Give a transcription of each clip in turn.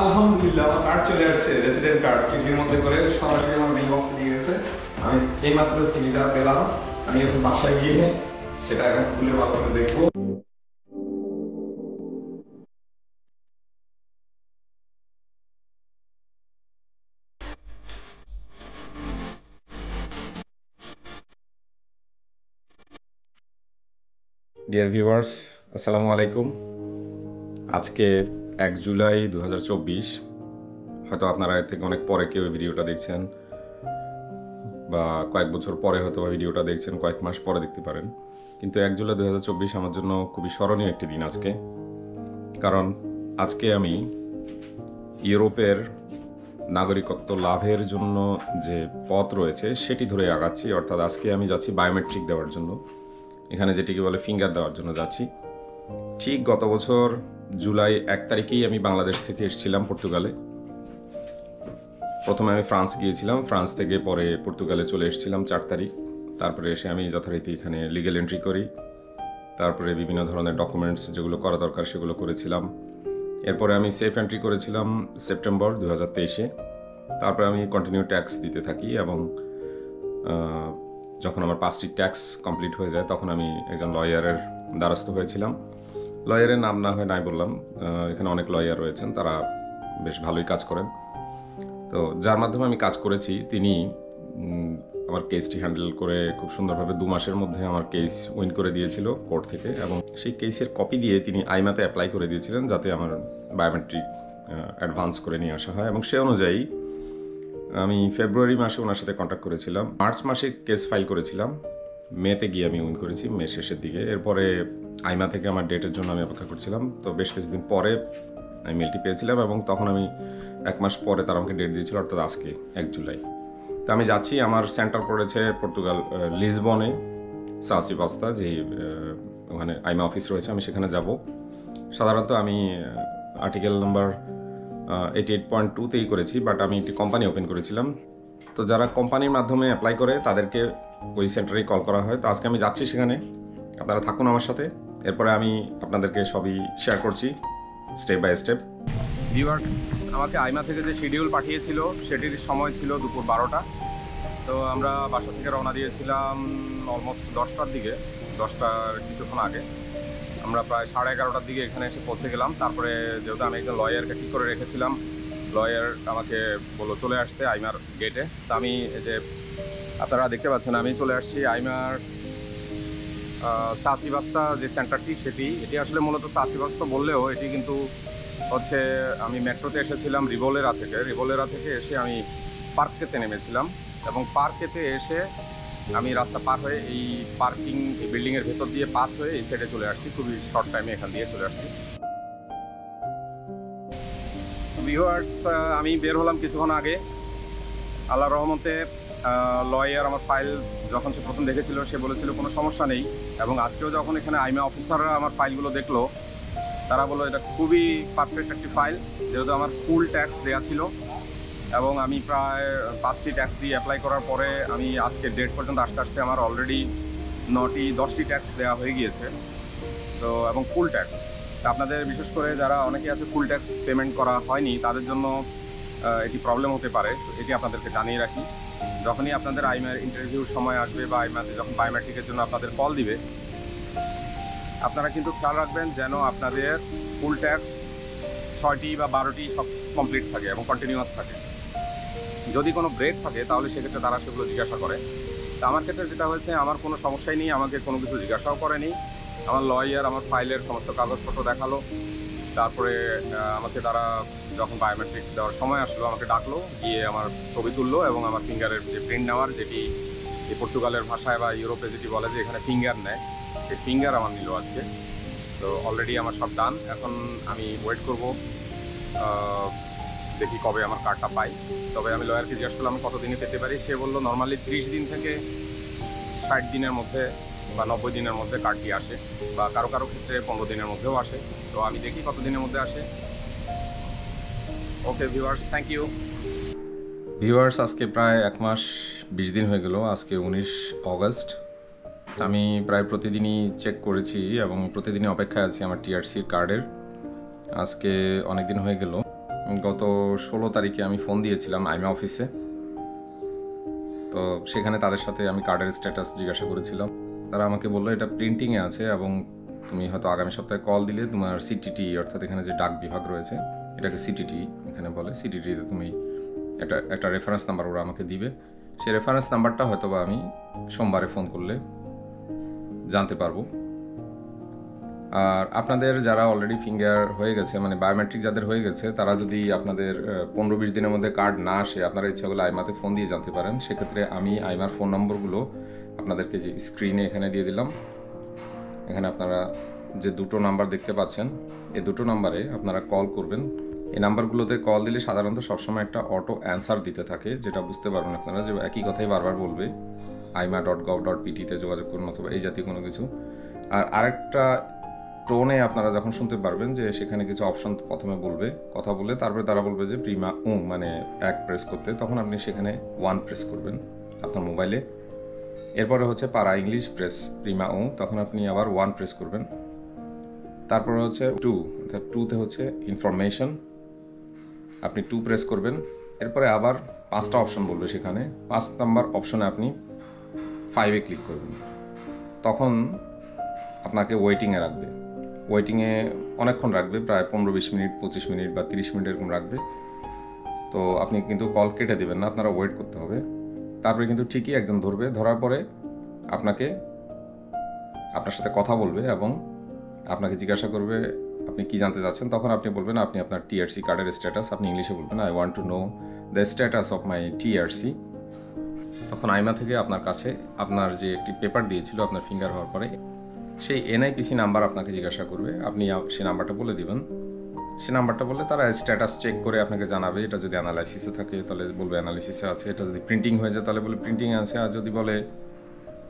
আলহামদুলিল্লাহ আমার কার্ড চলে আসছে, রেসিডেন্ট কার্ড চিঠির মধ্যে করে সরাসরি আমার মেইল বক্সে দিয়ে গেছে। আমি এইমাত্র চিঠিটা পেলাম, আমি এখন বাসায় গিয়ে সেটা এখন খুলে ভালো করে দেখবো। ডিয়ার ভিউয়ার্স, আসসালামু আলাইকুম। আজকে 1 জুলাই 2024। হয়তো আপনারা এর থেকে অনেক পরে কেউ ভিডিওটা দেখছেন, বা কয়েক বছর পরে হয়তো ভিডিওটা দেখছেন, কয়েক মাস পরে দেখতে পারেন। কিন্তু 1 জুলাই 2024 আমার জন্য খুবই স্মরণীয় একটি দিন আজকে। কারণ আজকে আমি ইউরোপের নাগরিকত্ব লাভের জন্য যে পথ রয়েছে সেটি ধরে আগাচ্ছি। অর্থাৎ আজকে আমি যাচ্ছি বায়োমেট্রিক দেওয়ার জন্য, এখানে যেটিকে বলে ফিঙ্গার দেওয়ার জন্য যাচ্ছি। ঠিক গত বছর জুলাই 1 তারিখেই আমি বাংলাদেশ থেকে এসেছিলাম পর্তুগালে। প্রথমে আমি ফ্রান্স গিয়েছিলাম, ফ্রান্স থেকে পরে পর্তুগালে চলে এসেছিলাম 4 তারিখ। তারপরে এসে আমি যথারীতি এখানে লিগ্যাল এন্ট্রি করি, তারপরে বিভিন্ন ধরনের ডকুমেন্টস যেগুলো করা দরকার সেগুলো করেছিলাম। এরপরে আমি সেফ এন্ট্রি করেছিলাম সেপ্টেম্বর 2023-এ। তারপরে আমি কন্টিনিউ ট্যাক্স দিতে থাকি এবং যখন আমার 5টি ট্যাক্স কমপ্লিট হয়ে যায় তখন আমি একজন লয়ারের দ্বারস্থ হয়েছিলাম। লয়ারের নাম না হয় নাই বললাম, এখানে অনেক লয়ার রয়েছেন, তারা বেশ ভালোই কাজ করেন। তো যার মাধ্যমে আমি কাজ করেছি তিনি আমার কেসটি হ্যান্ডেল করে খুব সুন্দরভাবে 2 মাসের মধ্যে আমার কেস উইন করে দিয়েছিল কোর্ট থেকে, এবং সেই কেসের কপি দিয়ে তিনি আইমাতে অ্যাপ্লাই করে দিয়েছিলেন যাতে আমার বায়োমেট্রিক অ্যাডভান্স করে নিয়ে আসা হয়। এবং সে অনুযায়ী আমি ফেব্রুয়ারি মাসে ওনার সাথে কন্ট্যাক্ট করেছিলাম, মার্চ মাসে কেস ফাইল করেছিলাম, মেতে গিয়ে আমি উইন করেছি মে শেষের দিকে। এরপরে আইমা থেকে আমার ডেটের জন্য আমি অপেক্ষা করছিলাম। তো বেশ কিছুদিন পরে আমি মেলটি পেয়েছিলাম এবং তখন আমি 1 মাস পরে তারা আমাকে ডেট দিয়েছিল, অর্থাৎ আজকে 1 জুলাই। তো আমি যাচ্ছি, আমার সেন্টার পড়েছে পর্তুগাল লিসবনে, সাও সিপাস্তা, যে ওখানে আইমা অফিস রয়েছে, আমি সেখানে যাব। সাধারণত আমি আর্টিকেল নাম্বার 88.2-তেই করেছি, বাট আমি একটি কোম্পানি ওপেন করেছিলাম। তো যারা কোম্পানির মাধ্যমে অ্যাপ্লাই করে তাদেরকে ওই সেন্টারেই কল করা হয়। তো আজকে আমি যাচ্ছি সেখানে, আপনারা থাকুন আমার সাথে। এরপরে আমি আপনাদেরকে সবই শেয়ার করছি স্টেপ বাই স্টেপ। ভিউয়ার, আমাকে আইমা থেকে যে শিডিউল পাঠিয়েছিল সেটির সময় ছিল দুপুর 12টা। তো আমরা বাসা থেকে রওনা দিয়েছিলাম অলমোস্ট 10টার দিকে, 10টার কিছুক্ষণ আগে। আমরা প্রায় 11:30টার দিকে এখানে এসে পৌঁছে গেলাম। তারপরে যেহেতু আমি একজন লয়ারকে ঠিক করে রেখেছিলাম, লয়ার আমাকে বললো চলে আসতে আইমার গেটে। তো আমি এই যে আপনারা দেখতে পাচ্ছেন আমি চলে আসছি আইমার সাও সিপাস্তা যে সেন্টারটি এটি আসলে মূলত সাও সিপাস্তা বললেও এটি কিন্তু হচ্ছে, আমি মেট্রোতে এসেছিলাম রিভোলেরা থেকে এসে আমি পার্কেতে নেমেছিলাম, এবং পার্কেতে এসে আমি রাস্তা পার হয়ে এই বিল্ডিংয়ের ভেতর দিয়ে পাস হয়ে এই সাইডে চলে আসছি। খুবই শর্ট টাইমে এখান দিয়ে চলে আসছি। ভিউয়ার্স, আমি বের হলাম কিছুক্ষণ আগে। আল্লাহর রহমতে লয়ার আমার ফাইল যখন সে প্রথম দেখেছিল সে বলেছিল কোনো সমস্যা নেই, এবং আজকেও যখন এখানে আইমা অফিসাররা আমার ফাইলগুলো দেখলো তারা বললো এটা খুবই পারফেক্ট একটি ফাইল, যেহেতু আমার ফুল ট্যাক্স দেওয়া ছিল এবং আমি প্রায় 5টি ট্যাক্স দিয়ে অ্যাপ্লাই করার পরে আমি আজকে ডেট পর্যন্ত আসতে আসতে আমার অলরেডি 10টি ট্যাক্স দেওয়া হয়ে গিয়েছে। তো এবং ফুল ট্যাক্স, আপনাদের বিশেষ করে যারা অনেকে আছে ফুল ট্যাক্স পেমেন্ট করা হয়নি তাদের জন্য এটি প্রবলেম হতে পারে। তো এটি আপনাদেরকে জানিয়ে রাখি, যখনই আপনাদের আইমার ইন্টারভিউর সময় আসবে বা আইমাতে যখন বায়োমেট্রিকের জন্য আপনাদের কল দিবে, আপনারা কিন্তু খেয়াল রাখবেন যেন আপনাদের ফুল ট্যাক্স 6টি বা 12টি সব কমপ্লিট থাকে এবং কন্টিনিউয়াস থাকে। যদি কোনো ব্রেক থাকে তাহলে সেক্ষেত্রে তারা সেগুলো জিজ্ঞাসা করে। তো আমার ক্ষেত্রে যেটা হয়েছে, আমার কোনো সমস্যাই নেই, আমাকে কোনো কিছু জিজ্ঞাসাও করেনি। আমার লয়ার আমার ফাইলের সমস্ত কাগজপত্র দেখালো, তারপরে আমাকে তারা যখন বায়োমেট্রিক দেওয়ার সময় আসলো আমাকে ডাকলো, গিয়ে আমার ছবি তুললো এবং আমার ফিঙ্গারের যে প্রিন্ট নেওয়ার, যেটি এই পর্তুগালের ভাষায় বা ইউরোপে যেটি বলে যে এখানে ফিঙ্গার নেয়, সেই ফিঙ্গার আমার নিল আজকে। তো অলরেডি আমার সব ডান। এখন আমি ওয়েট করব, দেখি কবে আমার কার্ডটা পাই। তবে আমি লয়ারকে জিজ্ঞেস করলাম আমি কতদিনে পেতে পারি। সে বললো নর্মালি 30 দিন থেকে 60 দিনের মধ্যে বা 90 দিনের মধ্যে কার্ডটি আসে, বা কারো কারো ক্ষেত্রে 15 দিনের মধ্যেও আসে। তো আমি দেখি কত দিনের মধ্যে আসে। Okay viewers, thank you. Viewers, আজকে প্রায় 1 মাস 20 দিন হয়ে গেল। আজকে 19 অগস্ট। আমি প্রায় প্রতিদিনই চেক করেছি এবং প্রতিদিনই অপেক্ষায় আছি আমার টিআরসির কার্ডের। আজকে অনেক দিন হয়ে গেল। গত 16 তারিখে আমি ফোন দিয়েছিলাম আইমা অফিসে। তো সেখানে তাদের সাথে আমি কার্ডের স্ট্যাটাস জিজ্ঞাসা করেছিলাম। তারা আমাকে বললো এটা প্রিন্টিংয়ে আছে এবং তুমি হয়তো আগামী সপ্তাহে কল দিলে তোমার সিটিটি, অর্থাৎ এখানে যে ডাক বিভাগ রয়েছে এটাকে সিটিটি এখানে বলে, সিটিটিতে তুমি একটা রেফারেন্স নাম্বার ওরা আমাকে দিবে। সেই রেফারেন্স নাম্বারটা হয়তো বা আমি সোমবারে ফোন করলে জানতে পারবো। আর আপনাদের যারা অলরেডি ফিঙ্গার হয়ে গেছে, মানে বায়োমেট্রিক যাদের হয়ে গেছে, তারা যদি আপনাদের 15-20 দিনের মধ্যে কার্ড না আসে, আপনারা ইচ্ছা করলে আইমাতে ফোন দিয়ে জানতে পারেন। সেক্ষেত্রে আমি আইমার ফোন নম্বরগুলো আপনাদেরকে যে স্ক্রিনে এখানে দিয়ে দিলাম। এখানে আপনারা যে দুটো নাম্বার দেখতে পাচ্ছেন, এই দুটো নাম্বারে আপনারা কল করবেন। এই নাম্বারগুলোতে কল দিলে সাধারণত সবসময় একটা অটো অ্যান্সার দিতে থাকে, যেটা বুঝতে পারবেন আপনারা যে একই কথাই বারবার বলবে, aima.gov.pt-তে যোগাযোগ করুন অথবা এই জাতীয় কোনো কিছু। আর আরেকটা টোনে আপনারা যখন শুনতে পারবেন যে সেখানে কিছু অপশন প্রথমে বলবে, কথা বলে তারপরে তারা বলবে যে প্রিমা মানে 1 প্রেস করতে, তখন আপনি সেখানে 1 প্রেস করবেন আপনার মোবাইলে। এরপরে হচ্ছে পারা ইংলিশ প্রেস প্রিমা তখন আপনি আবার 1 প্রেস করবেন। তারপরে হচ্ছে 2, অর্থাৎ 2তে হচ্ছে ইনফরমেশন, আপনি 2 প্রেস করবেন। এরপরে আবার 5টা অপশন বলবে, সেখানে 5 নাম্বার অপশনে আপনি 5-এ ক্লিক করবেন। তখন আপনাকে ওয়েটিংয়ে রাখবে। ওয়েটিংয়ে অনেকক্ষণ রাখবে, প্রায় 15-20 মিনিট, 25 মিনিট বা 30 মিনিট এরকম রাখবে। তো আপনি কিন্তু কল কেটে দেবেন না, আপনারা ওয়েট করতে হবে। তারপরে কিন্তু ঠিকই একজন ধরবে, ধরার পরে আপনার সাথে কথা বলবে এবং আপনাকে জিজ্ঞাসা করবে আপনি কি জানতে চাচ্ছেন। তখন আপনি বলবেন আপনি আপনার টিআরসি কার্ডের স্ট্যাটাস, আপনি ইংলিশে বলবেন I want to know the status of my TRC. তখন আইমা থেকে আপনার কাছে আপনার যে একটি পেপার দিয়েছিল আপনার ফিঙ্গার হওয়ার পরে, সেই এনআইপিসি নাম্বার আপনাকে জিজ্ঞাসা করবে। আপনি সেই নাম্বারটা বলে দিবেন। সে নাম্বারটা বললে তারা স্ট্যাটাস চেক করে আপনাকে জানাবে। এটা যদি অ্যানালাইসিসে থাকে তাহলে বলবে অ্যানালাইসিসে আছে, এটা যদি প্রিন্টিং হয়ে যায় তাহলে বলে প্রিন্টিংয়ে আছে, আর যদি বলে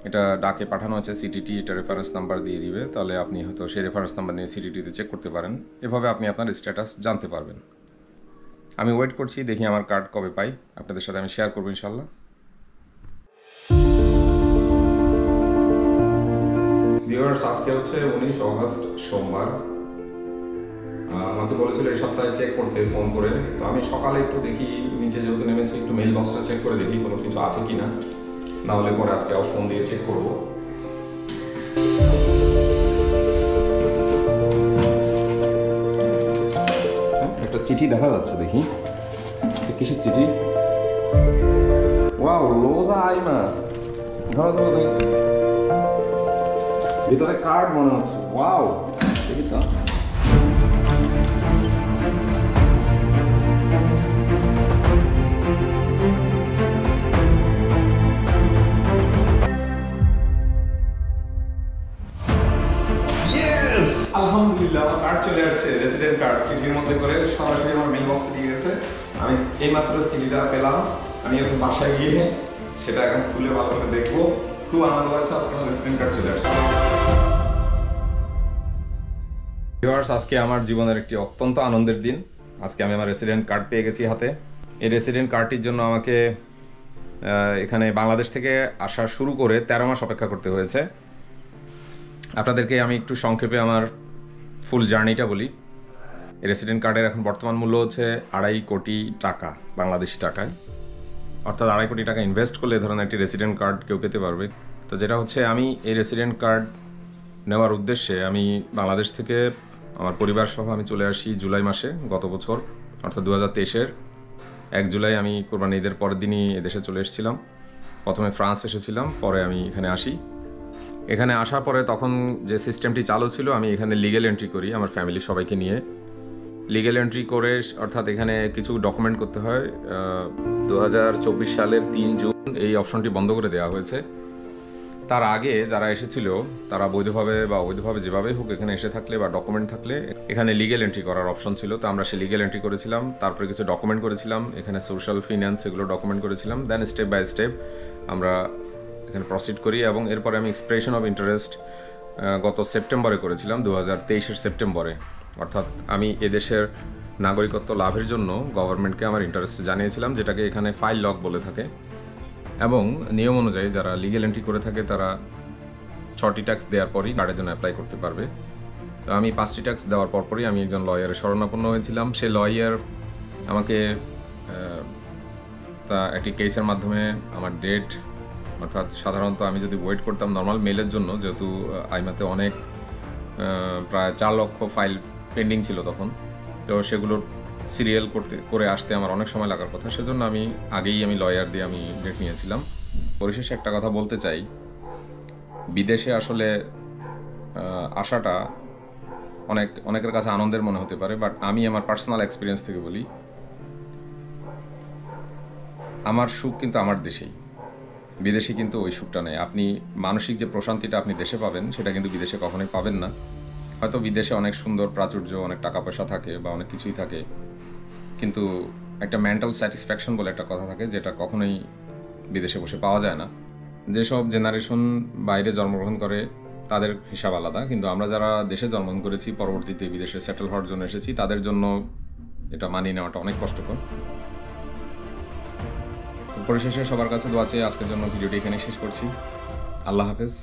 এটা ডাকে পাঠানো হচ্ছে সিটিটি, এটা রেফারেন্স নাম্বার দিয়ে দিবে, তাহলে আপনি হয়তো সেই রেফারেন্স নাম্বার নিয়ে সিটিটিতে চেক করতে পারেন। এভাবে আপনি আপনার স্ট্যাটাস জানতে পারবেন। আমি ওয়েট করছি, দেখি আমার কার্ড কবে পাই, আপনাদের সাথে আমি শেয়ার করবো ইনশাল্লাহ। ভিউয়ার্স, আজকে হচ্ছে 19 অগস্ট সোমবার। আমাকে বলেছিল এই সপ্তাহে চেক করতে ফোন করে। তো আমি সকালে একটু দেখি, নিচে যেহেতু নেমেছি, একটু মেল বক্সটা চেক করে দেখি কোনো কিছু আছে কি না, না হলে পরে আজকে আবার ফোন দিয়ে চেক করবো। একটা চিঠি দেখা যাচ্ছে, দেখি কিসের চিঠি। ওয়াও, লোজা আইমা, ধরো ধরো দেখি, ভিতরে কার্ড মনে হচ্ছে। ওয়াও, দেখি তো। আলহামদুলিল্লাহ, আমার কার্ড চলে আসছে, রেসিডেন্ট কার্ড চিঠির মধ্যে করে সরাসরি আমার মেল বক্সে দিয়ে গেছে। আমি এইমাত্র চিঠিটা পেলাম। আমি এখন বাসায় গিয়ে সেটা এখন খুলে ভালো করে দেখবো। খুব আনন্দ লাগছে, আজকে আমার রেসিডেন্ট কার্ড চলে আসছে। ভিউয়ার্স, আজকে আমার জীবনের একটি অত্যন্ত আনন্দের দিন। আজকে আমি আমার রেসিডেন্ট কার্ড পেয়ে গেছি হাতে। এই রেসিডেন্ট কার্ডটির জন্য আমাকে এখানে বাংলাদেশ থেকে আসা শুরু করে 13 মাস অপেক্ষা করতে হয়েছে। আপনাদেরকে আমি একটু সংক্ষেপে আমার ফুল জার্নিটা বলি। এই রেসিডেন্ট কার্ডের এখন বর্তমান মূল্য হচ্ছে 2.5 কোটি টাকা, বাংলাদেশি টাকায়। অর্থাৎ 2.5 কোটি টাকা ইনভেস্ট করলে ধরুন একটি রেসিডেন্ট কার্ড কেউ পেতে পারবে। তো যেটা হচ্ছে, আমি এই রেসিডেন্ট কার্ড নেওয়ার উদ্দেশ্যে আমি বাংলাদেশ থেকে আমার পরিবার সহ আমি চলে আসি জুলাই মাসে, গত বছর অর্থাৎ 2023-এর 1 জুলাই আমি কোরবানি ঈদের পরের দিনই এদেশে চলে এসেছিলাম। প্রথমে ফ্রান্স এসেছিলাম, পরে আমি এখানে আসি। এখানে আসার পরে তখন যে সিস্টেমটি চালু ছিল, আমি এখানে লিগ্যাল এন্ট্রি করি আমার ফ্যামিলি সবাইকে নিয়ে। লিগ্যাল এন্ট্রি করে অর্থাৎ এখানে কিছু ডকুমেন্ট করতে হয়। 2024 সালের 3 জুন এই অপশনটি বন্ধ করে দেওয়া হয়েছে। তার আগে যারা এসেছিল তারা বৈধভাবে বা অবৈধভাবে যেভাবেই হোক এখানে এসে থাকলে বা ডকুমেন্ট থাকলে এখানে লিগ্যাল এন্ট্রি করার অপশন ছিল। তো আমরা সেই লিগ্যাল এন্ট্রি করেছিলাম, তারপরে কিছু ডকুমেন্ট করেছিলাম, এখানে সোশ্যাল ফিন্যান্স এগুলো ডকুমেন্ট করেছিলাম। দেন স্টেপ বাই স্টেপ আমরা এখানে প্রসিড করি এবং এরপরে আমি এক্সপ্রেশন অফ ইন্টারেস্ট গত সেপ্টেম্বরে করেছিলাম, 2023-এর সেপ্টেম্বরে। অর্থাৎ আমি এদেশের নাগরিকত্ব লাভের জন্য গভর্নমেন্টকে আমার ইন্টারেস্ট জানিয়েছিলাম, যেটাকে এখানে ফাইল লক বলে থাকে। এবং নিয়ম অনুযায়ী যারা লিগ্যাল এন্ট্রি করে থাকে তারা 6টি ট্যাক্স দেওয়ার পরই কার্ডের জন্য অ্যাপ্লাই করতে পারবে। তো আমি 5টি ট্যাক্স দেওয়ার পরপরই আমি একজন লয়ারের শরণাপন্ন হয়েছিলাম। সে লয়ার আমাকে তা একটি কেসের মাধ্যমে আমার ডেট, অর্থাৎ সাধারণত আমি যদি ওয়েট করতাম নর্মাল মেলের জন্য, যেহেতু আইমাতে অনেক প্রায় 4 লক্ষ ফাইল পেন্ডিং ছিল তখন, তো সেগুলোর সিরিয়াল করে আসতে আমার অনেক সময় লাগার কথা, সেজন্য আমি আগেই লয়ার দিয়ে আমি ডেট নিয়েছিলাম। পরিশেষে একটা কথা বলতে চাই, বিদেশে আসলে আসাটা অনেকের কাছে আনন্দের মনে হতে পারে, বাট আমি আমার পার্সোনাল এক্সপিরিয়েন্স থেকে বলি, আমার সুখ কিন্তু আমার দেশেই, বিদেশে কিন্তু ওই সুখটা নেই। আপনি মানসিক যে প্রশান্তিটা আপনি দেশে পাবেন সেটা কিন্তু বিদেশে কখনোই পাবেন না। হয়তো বিদেশে অনেক সুন্দর প্রাচুর্য, অনেক টাকা পয়সা থাকে বা অনেক কিছুই থাকে, কিন্তু একটা মেন্টাল স্যাটিসফ্যাকশন বলে একটা কথা থাকে, যেটা কখনোই বিদেশে বসে পাওয়া যায় না। যেসব জেনারেশন বাইরে জন্মগ্রহণ করে তাদের হিসাব আলাদা, কিন্তু আমরা যারা দেশে জন্মগ্রহণ করেছি, পরবর্তীতে বিদেশে সেটেল হওয়ার জন্য এসেছি, তাদের জন্য এটা মানিয়ে নেওয়াটা অনেক কষ্টকর। তো পরিশেষে সবার কাছে দোয়া চেয়ে আজকের জন্য ভিডিওটি এখানে শেষ করছি। আল্লাহ হাফেজ।